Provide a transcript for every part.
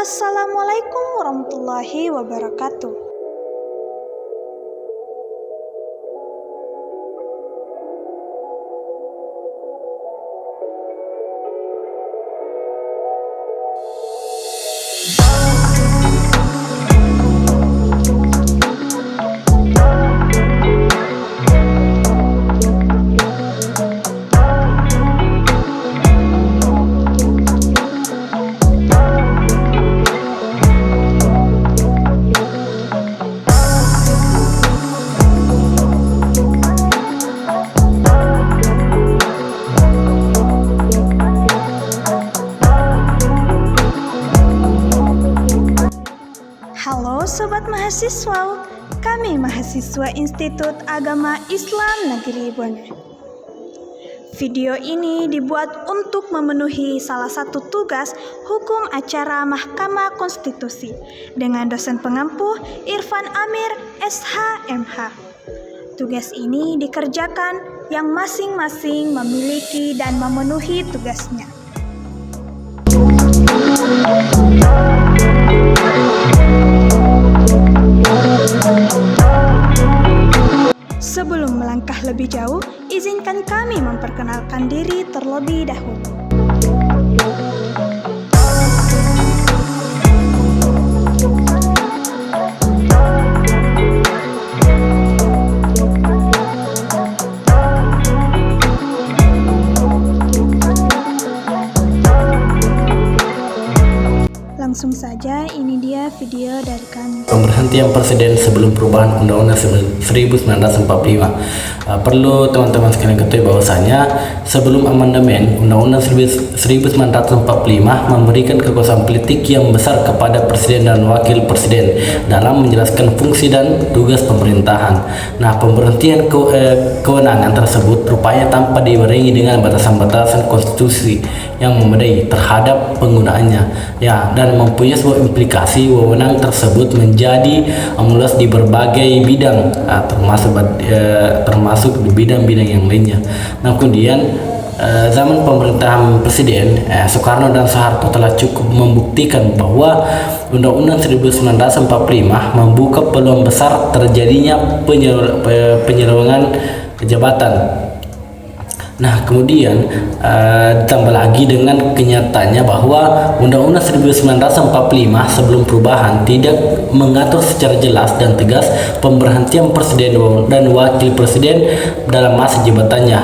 Assalamualaikum warahmatullahi wabarakatuh. Halo Sobat Mahasiswa, kami mahasiswa Institut Agama Islam Negeri Boner. Video ini dibuat untuk memenuhi salah satu tugas hukum acara Mahkamah Konstitusi dengan dosen pengampu Irfan Amir SHMH. Tugas ini dikerjakan yang masing-masing memiliki dan memenuhi tugasnya. Sebelum melangkah lebih jauh, izinkan kami memperkenalkan diri terlebih dahulu. Langsung saja, ini dia video dari kami. Pemberhentian Presiden sebelum perubahan Undang-Undang 1945. Perlu teman-teman sekalian ketahui bahwasanya sebelum amandemen Undang-Undang 1945 memberikan kekuasaan politik yang besar kepada Presiden dan Wakil Presiden dalam menjelaskan fungsi dan tugas pemerintahan. Nah, pemberhentian kewenangan tersebut rupanya tanpa dibarengi dengan batasan-batasan konstitusi yang memadai terhadap penggunaannya, ya, dan mempunyai sebuah implikasi wewenang tersebut menjadi meluas di berbagai bidang, termasuk di bidang-bidang yang lainnya. Nah, kemudian zaman pemerintahan Presiden Soekarno dan Soeharto telah cukup membuktikan bahwa Undang-Undang 1945 membuka peluang besar terjadinya penyelewengan jabatan. Nah, kemudian ditambah lagi dengan kenyataannya bahwa Undang-Undang 1945 sebelum perubahan tidak mengatur secara jelas dan tegas pemberhentian Presiden dan Wakil Presiden dalam masa jabatannya.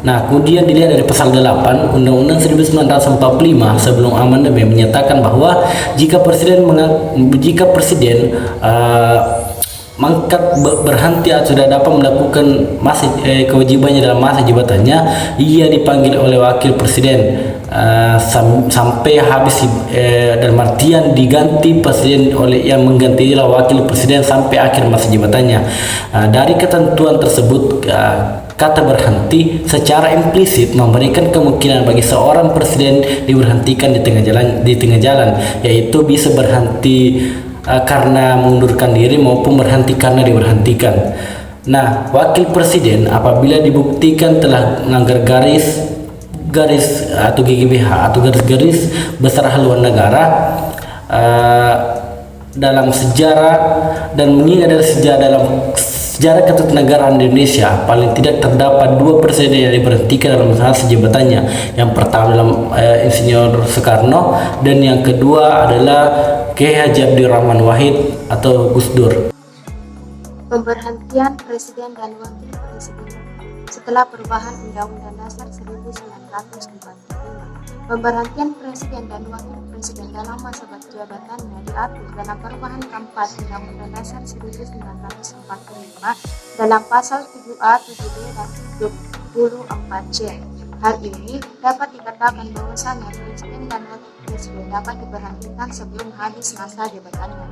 Nah, kemudian dilihat dari pasal 8 Undang-Undang 1945 sebelum amandemen menyatakan bahwa jika Presiden mangkat berhenti atau sudah dapat melakukan kewajibannya dalam masa jabatannya, ia dipanggil oleh Wakil Presiden sampai habis, dalam artian diganti Presiden oleh yang menggantilah Wakil Presiden sampai akhir masa jabatannya. Dari ketentuan tersebut, kata berhenti secara implisit memberikan kemungkinan bagi seorang presiden diberhentikan di tengah jalan, yaitu bisa berhenti karena mengundurkan diri maupun berhenti karena diberhentikan. Nah, Wakil Presiden apabila dibuktikan telah melanggar garis atau GGBH atau garis besar haluan negara dalam sejarah, dan mengingat dari sejarah ketatanegaraan Indonesia, paling tidak terdapat 2 presiden yang diberhentikan dalam masa jabatannya. Yang pertama dalam Insinyur Soekarno, dan yang kedua adalah Kiai Haji Abdurrahman Wahid atau Gus Dur. Pemberhentian Presiden dan Wakil Presiden setelah perubahan Undang-Undang Dasar 1945. Pemberhentian Presiden dan Wakil Presiden dalam masa jabatannya diatur dalam perubahan keempat Undang-Undang Dasar 1945 dalam pasal 7A, 7B, dan 24C. Hal ini dapat dikatakan bahwasanya Presiden dan Wakil Presiden dapat diberhentikan sebelum habis masa jabatannya.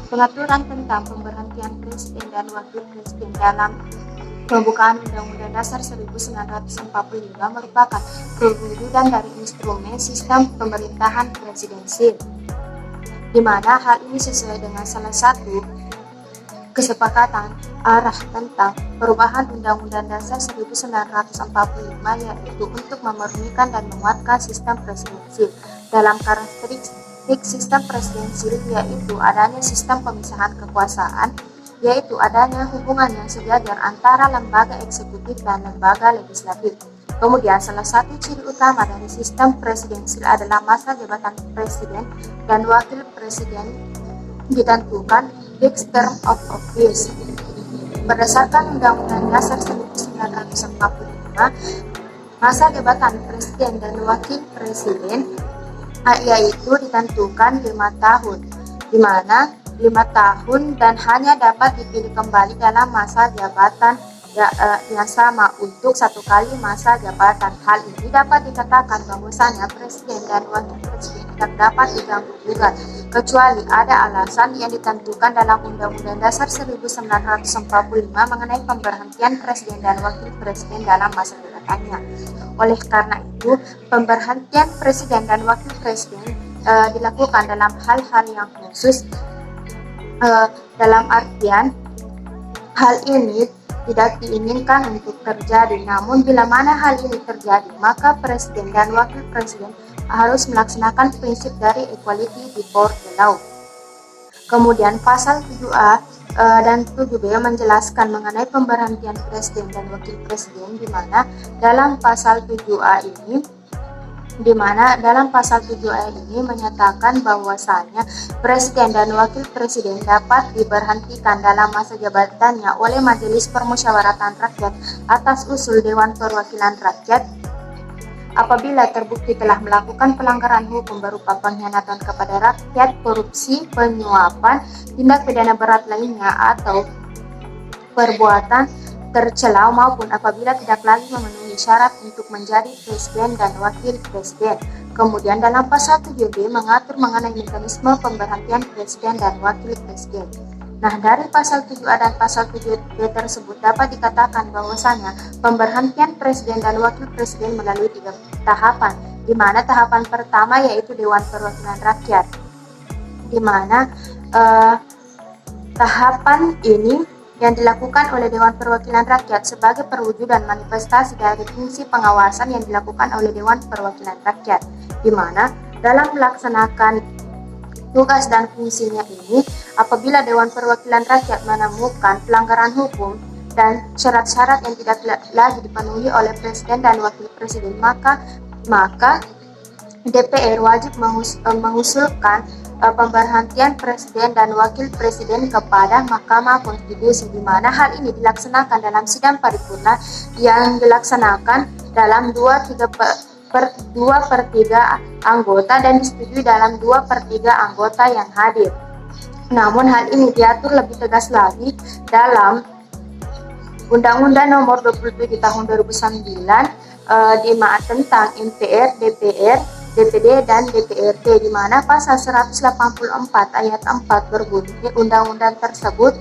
Pengaturan tentang pemberhentian Presiden dan Wakil Presiden dalam pembukaan Undang-Undang Dasar 1945 merupakan perwujudan dari instrumen sistem pemerintahan presidensil, di mana hal ini sesuai dengan salah satu kesepakatan arah tentang perubahan Undang-Undang Dasar 1945, yaitu untuk memurnikan dan menguatkan sistem presidensil dalam spesifik sistem presidensil, yaitu adanya sistem pemisahan kekuasaan, yaitu adanya hubungan yang sejajar antara lembaga eksekutif dan lembaga legislatif. Kemudian salah satu ciri utama dari sistem presidensil adalah masa jabatan presiden dan wakil presiden ditentukan fixed term of office. Berdasarkan Undang-Undang Dasar 1945, masa jabatan presiden dan wakil presiden yaitu ditentukan 5 tahun, di mana 5 tahun dan hanya dapat dipilih kembali dalam masa jabatan yang sama untuk 1 kali masa jabatan. Hal ini dapat dikatakan bahwasanya presiden dan wakil presiden tidak dapat diganggu gugat kecuali ada alasan yang ditentukan dalam Undang-Undang Dasar 1945 mengenai pemberhentian presiden dan wakil presiden dalam masa jabatannya. Oleh karena itu, pemberhentian presiden dan wakil presiden dilakukan dalam hal-hal yang khusus, dalam artian hal ini tidak diinginkan untuk terjadi. Namun bila mana hal ini terjadi, maka presiden dan wakil presiden harus melaksanakan prinsip dari equality before the law. Kemudian pasal 7A dan 7B menjelaskan mengenai pemberhentian presiden dan wakil presiden, di mana dalam pasal 7A ini menyatakan bahwasanya presiden dan wakil presiden dapat diberhentikan dalam masa jabatannya oleh Majelis Permusyawaratan Rakyat atas usul Dewan Perwakilan Rakyat apabila terbukti telah melakukan pelanggaran hukum berupa pengkhianatan kepada rakyat, korupsi, penyuapan, tindak pidana berat lainnya, atau perbuatan tercela, maupun apabila tidak lagi memenuhi syarat untuk menjadi presiden dan wakil presiden. Kemudian dalam pasal 7B mengatur mengenai mekanisme pemberhentian presiden dan wakil presiden. Nah, dari pasal 7A dan pasal 7B tersebut dapat dikatakan bahwasanya pemberhentian presiden dan wakil presiden melalui 3 tahapan, di mana tahapan pertama yaitu Dewan Perwakilan Rakyat, di mana tahapan ini yang dilakukan oleh Dewan Perwakilan Rakyat sebagai perwujudan manifestasi dari fungsi pengawasan yang dilakukan oleh Dewan Perwakilan Rakyat, di mana dalam melaksanakan tugas dan fungsinya ini, apabila Dewan Perwakilan Rakyat menemukan pelanggaran hukum dan syarat-syarat yang tidak lagi dipenuhi oleh presiden dan wakil presiden, maka DPR wajib mengusulkan pemberhentian presiden dan wakil presiden kepada Mahkamah Konstitusi, di mana hal ini dilaksanakan dalam sidang paripurna yang dilaksanakan dalam 2/3 anggota dan disetujui dalam 2/3 anggota yang hadir. Namun hal ini diatur lebih tegas lagi dalam Undang-Undang Nomor 27 Tahun 2009 tentang MPR, DPR, DPD dan DPRD, di mana pasal 184 ayat 4 berbunyi undang-undang tersebut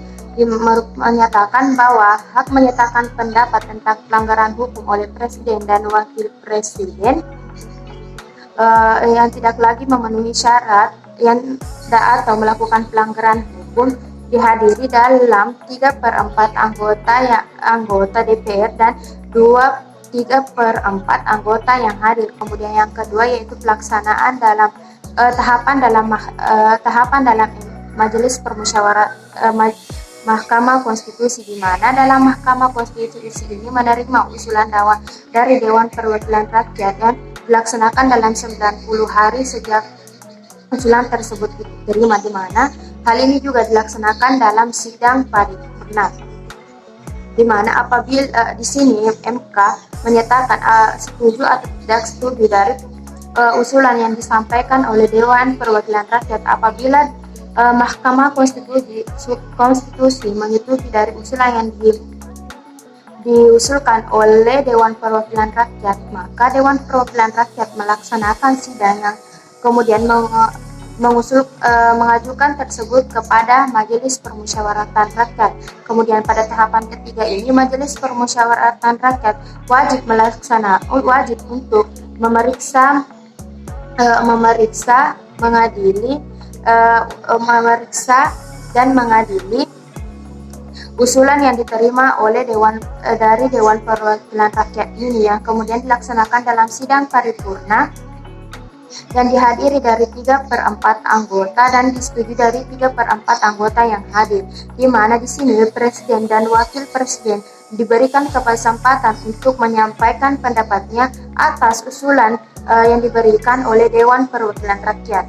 menyatakan bahwa hak menyatakan pendapat tentang pelanggaran hukum oleh presiden dan wakil presiden yang tidak lagi memenuhi syarat atau melakukan pelanggaran hukum dihadiri dalam 3/4 anggota DPR dan 2/3 anggota yang hadir. Kemudian yang kedua yaitu pelaksanaan dalam tahapan dalam Majelis Permusyawaratan Mahkamah Konstitusi, di mana dalam Mahkamah Konstitusi ini menerima usulan dari Dewan Perwakilan Rakyat dan dilaksanakan dalam 90 hari sejak usulan tersebut diterima, di mana hal ini juga dilaksanakan dalam sidang paripurna, di mana apabila di sini MK menyatakan setuju atau tidak setuju dari usulan yang disampaikan oleh Dewan Perwakilan Rakyat. Apabila Mahkamah Konstitusi menyetujui dari usulan yang diusulkan oleh Dewan Perwakilan Rakyat, maka Dewan Perwakilan Rakyat melaksanakan sidang yang kemudian mengajukan tersebut kepada Majelis Permusyawaratan Rakyat. Kemudian pada tahapan ketiga ini Majelis Permusyawaratan Rakyat wajib untuk memeriksa, dan mengadili usulan yang diterima oleh dari Dewan Perwakilan Rakyat ini, yang kemudian dilaksanakan dalam sidang paripurna yang dihadiri dari 3/4 anggota dan disetujui dari 3/4 anggota yang hadir, di mana di sini Presiden dan Wakil Presiden diberikan kesempatan untuk menyampaikan pendapatnya atas usulan yang diberikan oleh Dewan Perwakilan Rakyat.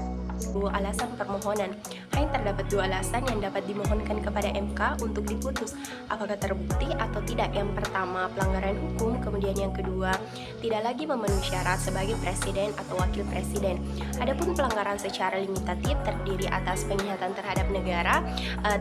Alasan permohonan. Hanya terdapat 2 alasan yang dapat dimohonkan kepada MK untuk diputus, apakah terbukti atau tidak. Yang pertama, pelanggaran hukum, kemudian yang kedua, tidak lagi memenuhi syarat sebagai presiden atau wakil presiden. Adapun pelanggaran secara limitatif terdiri atas pengkhianatan terhadap negara,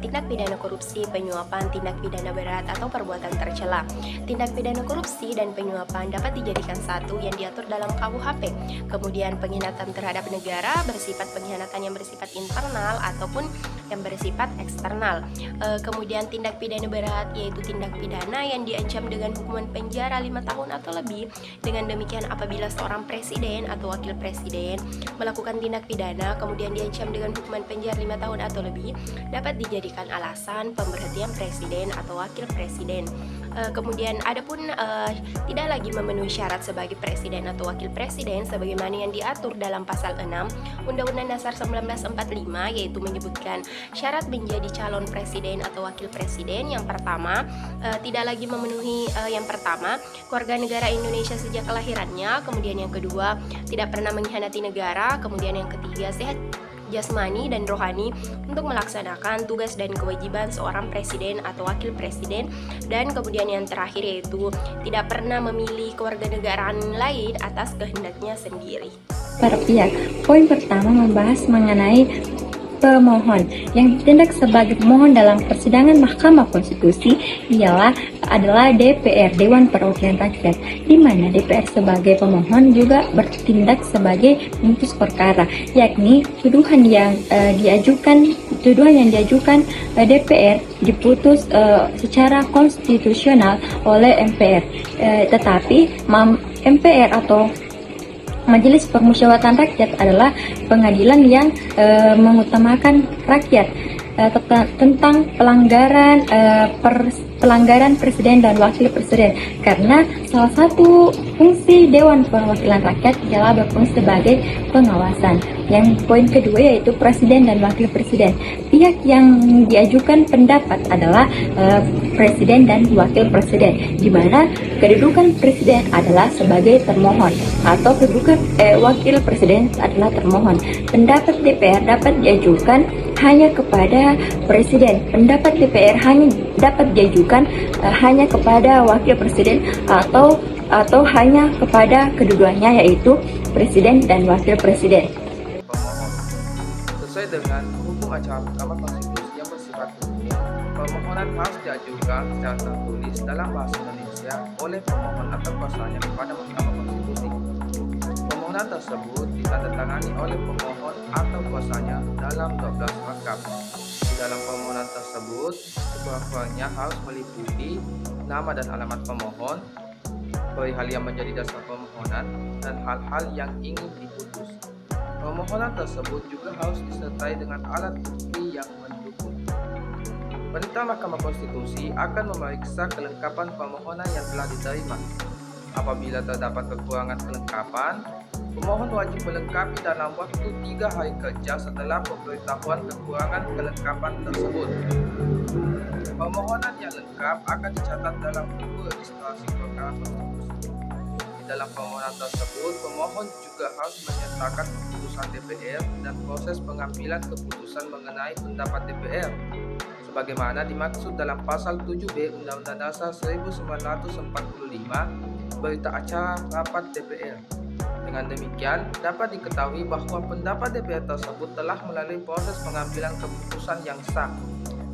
tindak pidana korupsi, penyuapan, tindak pidana berat atau perbuatan tercela. Tindak pidana korupsi dan penyuapan dapat dijadikan satu yang diatur dalam KUHP. Kemudian pengkhianatan terhadap negara bersifat pengkhianatan yang bersifat internal ataupun yang bersifat eksternal. Kemudian tindak pidana berat yaitu tindak pidana yang diancam dengan hukuman penjara 5 tahun atau lebih. Dengan demikian apabila seorang presiden atau wakil presiden melakukan tindak pidana kemudian diancam dengan hukuman penjara 5 tahun atau lebih, dapat dijadikan alasan pemberhentian presiden atau wakil presiden. Kemudian adapun tidak lagi memenuhi syarat sebagai presiden atau wakil presiden sebagaimana yang diatur dalam pasal 6 Undang-Undang Dasar 1945, yaitu menyebutkan syarat menjadi calon presiden atau wakil presiden. Yang pertama, tidak lagi memenuhi yang pertama, keluarga negara Indonesia sejak kelahirannya. Kemudian yang kedua, tidak pernah mengkhianati negara. Kemudian yang ketiga, sehat jasmani dan rohani untuk melaksanakan tugas dan kewajiban seorang presiden atau wakil presiden. Dan kemudian yang terakhir yaitu tidak pernah memilih kewarganegaraan lain atas kehendaknya sendiri. Para pihak, poin pertama membahas mengenai pemohon. Yang ditindak sebagai pemohon dalam persidangan Mahkamah Konstitusi adalah DPR, Dewan Perwakilan Rakyat, di mana DPR sebagai pemohon juga bertindak sebagai pemutus perkara, yakni tuduhan yang diajukan DPR diputus secara konstitusional oleh MPR, tetapi MPR atau Majelis Permusyawaratan Rakyat adalah pengadilan yang mengutamakan rakyat tentang pelanggaran presiden dan wakil presiden, karena salah satu fungsi Dewan Perwakilan Rakyat ialah berfungsi sebagai pengawasan. Yang poin kedua yaitu presiden dan wakil presiden. Pihak yang diajukan pendapat adalah presiden dan wakil presiden, di mana kedudukan presiden adalah sebagai termohon atau kedudukan wakil presiden adalah termohon. Pendapat DPR dapat diajukan hanya kepada presiden. Pendapat DPR hanya dapat diajukan hanya kepada wakil presiden atau hanya kepada kedudukannya yaitu presiden dan wakil presiden. Sesuai dengan hukum acara Mahkamah Konstitusi yang bersifat umum, permohonan harus diajukan secara tertulis dalam bahasa Indonesia oleh pemohon atau kuasanya kepada Mahkamah Konstitusi. Permohonan tersebut ditandatangani oleh pemohon atau kuasanya dalam 12 rangkap. Di dalam permohonan tersebut, sekurang-kurangnya harus meliputi nama dan alamat pemohon, perihal yang menjadi dasar permohonan, dan hal-hal yang ingin diputus. Permohonan tersebut juga harus disertai dengan alat bukti yang mendukung. Panitia Mahkamah Konstitusi akan memeriksa kelengkapan permohonan yang telah diterima. Apabila terdapat kekurangan kelengkapan, pemohon wajib melengkapi dalam waktu 3 hari kerja setelah pemberitahuan kekurangan kelengkapan tersebut. Permohonan yang lengkap akan dicatat dalam buku registrasi perkara konstitusi. Di dalam permohonan tersebut, pemohon juga harus menyertakan keputusan DPR dan proses pengambilan keputusan mengenai pendapat DPR, sebagaimana dimaksud dalam pasal 7B Undang-Undang Dasar 1945, berita acara rapat DPR. Dengan demikian, dapat diketahui bahwa pendapat DPR tersebut telah melalui proses pengambilan keputusan yang sah.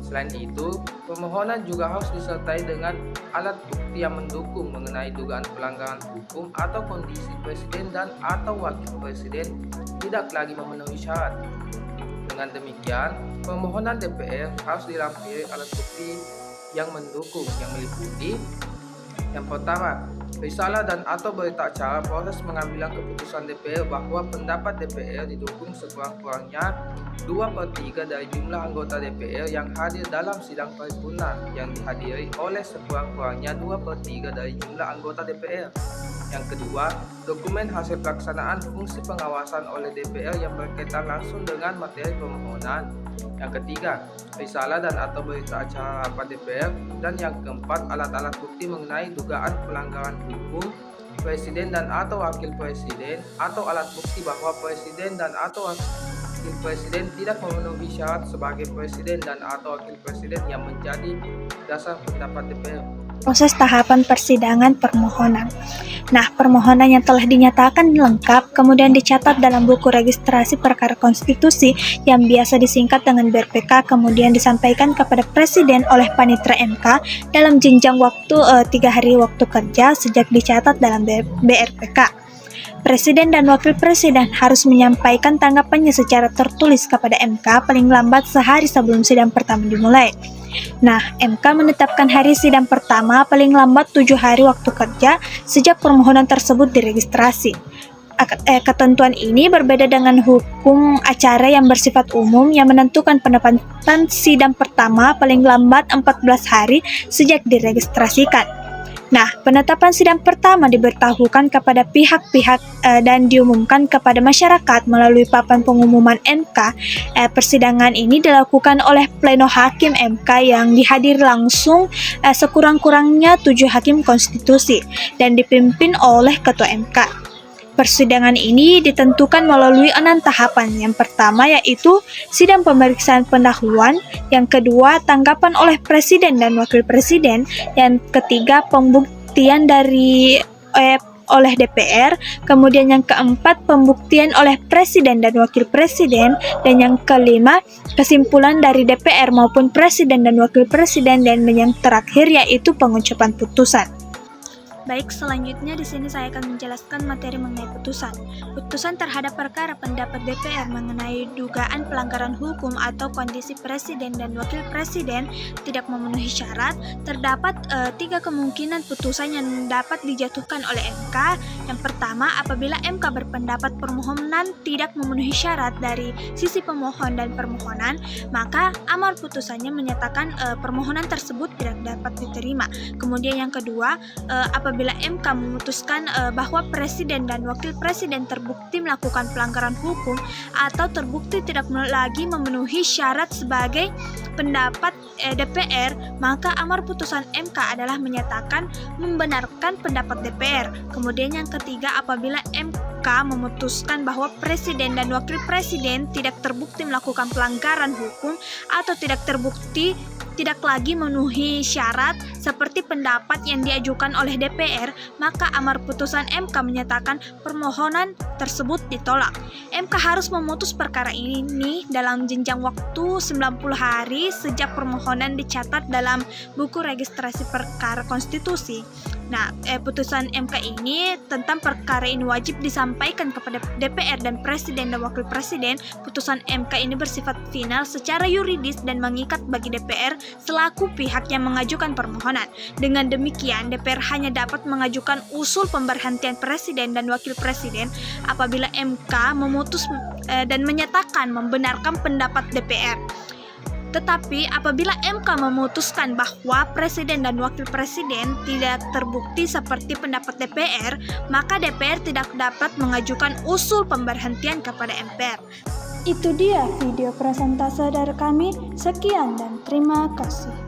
Selain itu, permohonan juga harus disertai dengan alat bukti yang mendukung mengenai dugaan pelanggaran hukum atau kondisi presiden dan atau wakil presiden tidak lagi memenuhi syarat. Dengan demikian, permohonan DPR harus dilampiri alat bukti yang mendukung yang meliputi: yang pertama, Risalah dan atau berita acara proses pengambilan keputusan DPR bahwa pendapat DPR didukung sekurang-kurangnya 2/3 dari jumlah anggota DPR yang hadir dalam sidang paripurna yang dihadiri oleh sekurang-kurangnya 2/3 dari jumlah anggota DPR. Yang kedua, dokumen hasil pelaksanaan fungsi pengawasan oleh DPR yang berkaitan langsung dengan materi permohonan. Yang ketiga, risalah dan atau berita acara rapat DPR. Dan yang keempat, alat-alat bukti mengenai dugaan pelanggaran hukum presiden dan atau wakil presiden, atau alat bukti bahwa presiden dan atau wakil presiden tidak memenuhi syarat sebagai presiden dan atau wakil presiden yang menjadi dasar pendapat DPR. Proses tahapan persidangan permohonan. Nah, permohonan yang telah dinyatakan lengkap kemudian dicatat dalam buku registrasi perkara konstitusi yang biasa disingkat dengan BRPK, kemudian disampaikan kepada Presiden oleh Panitera MK dalam jenjang waktu 3 hari waktu kerja sejak dicatat dalam BRPK. Presiden dan Wakil Presiden harus menyampaikan tanggapannya secara tertulis kepada MK paling lambat sehari sebelum sidang pertama dimulai. Nah, MK menetapkan hari sidang pertama paling lambat 7 hari waktu kerja sejak permohonan tersebut diregistrasi. Ketentuan ini berbeda dengan hukum acara yang bersifat umum yang menentukan penetapan sidang pertama paling lambat 14 hari sejak diregistrasikan. Nah, penetapan sidang pertama diberitahukan kepada pihak-pihak dan diumumkan kepada masyarakat melalui papan pengumuman MK. Persidangan ini dilakukan oleh pleno hakim MK yang dihadiri langsung sekurang-kurangnya 7 hakim konstitusi dan dipimpin oleh Ketua MK. Persidangan ini ditentukan melalui 6 tahapan. Yang pertama yaitu sidang pemeriksaan pendahuluan, yang kedua tanggapan oleh Presiden dan Wakil Presiden, yang ketiga pembuktian oleh DPR, kemudian yang keempat pembuktian oleh Presiden dan Wakil Presiden, dan yang kelima kesimpulan dari DPR maupun Presiden dan Wakil Presiden, dan yang terakhir yaitu pengucapan putusan. Baik, selanjutnya di sini saya akan menjelaskan materi mengenai putusan. Putusan terhadap perkara pendapat DPR mengenai dugaan pelanggaran hukum atau kondisi Presiden dan Wakil Presiden tidak memenuhi syarat. Terdapat 3 kemungkinan putusan yang dapat dijatuhkan oleh MK. Yang pertama, apabila MK berpendapat permohonan tidak memenuhi syarat dari sisi pemohon dan permohonan, maka amar putusannya menyatakan permohonan tersebut tidak dapat diterima. Kemudian yang kedua, apabila MK memutuskan bahwa Presiden dan Wakil Presiden terbukti melakukan pelanggaran hukum atau terbukti tidak lagi memenuhi syarat sebagai pendapat DPR, maka amar putusan MK adalah menyatakan membenarkan pendapat DPR. Kemudian yang ketiga, apabila MK memutuskan bahwa Presiden dan Wakil Presiden tidak terbukti melakukan pelanggaran hukum atau tidak terbukti tidak lagi memenuhi syarat seperti pendapat yang diajukan oleh DPR, maka amar putusan MK menyatakan permohonan tersebut ditolak. MK harus memutus perkara ini dalam jenjang waktu 90 hari sejak permohonan dicatat dalam buku registrasi perkara konstitusi. Nah, putusan MK ini tentang perkara ini wajib disampaikan kepada DPR dan Presiden dan Wakil Presiden. Putusan MK ini bersifat final secara yuridis dan mengikat bagi DPR selaku pihak yang mengajukan permohonan. Dengan demikian, DPR hanya dapat mengajukan usul pemberhentian Presiden dan Wakil Presiden apabila MK memutus dan menyatakan membenarkan pendapat DPR. Tetapi apabila MK memutuskan bahwa Presiden dan Wakil Presiden tidak terbukti seperti pendapat DPR, maka DPR tidak dapat mengajukan usul pemberhentian kepada MPR. Itu dia video presentase dari kami. Sekian dan terima kasih.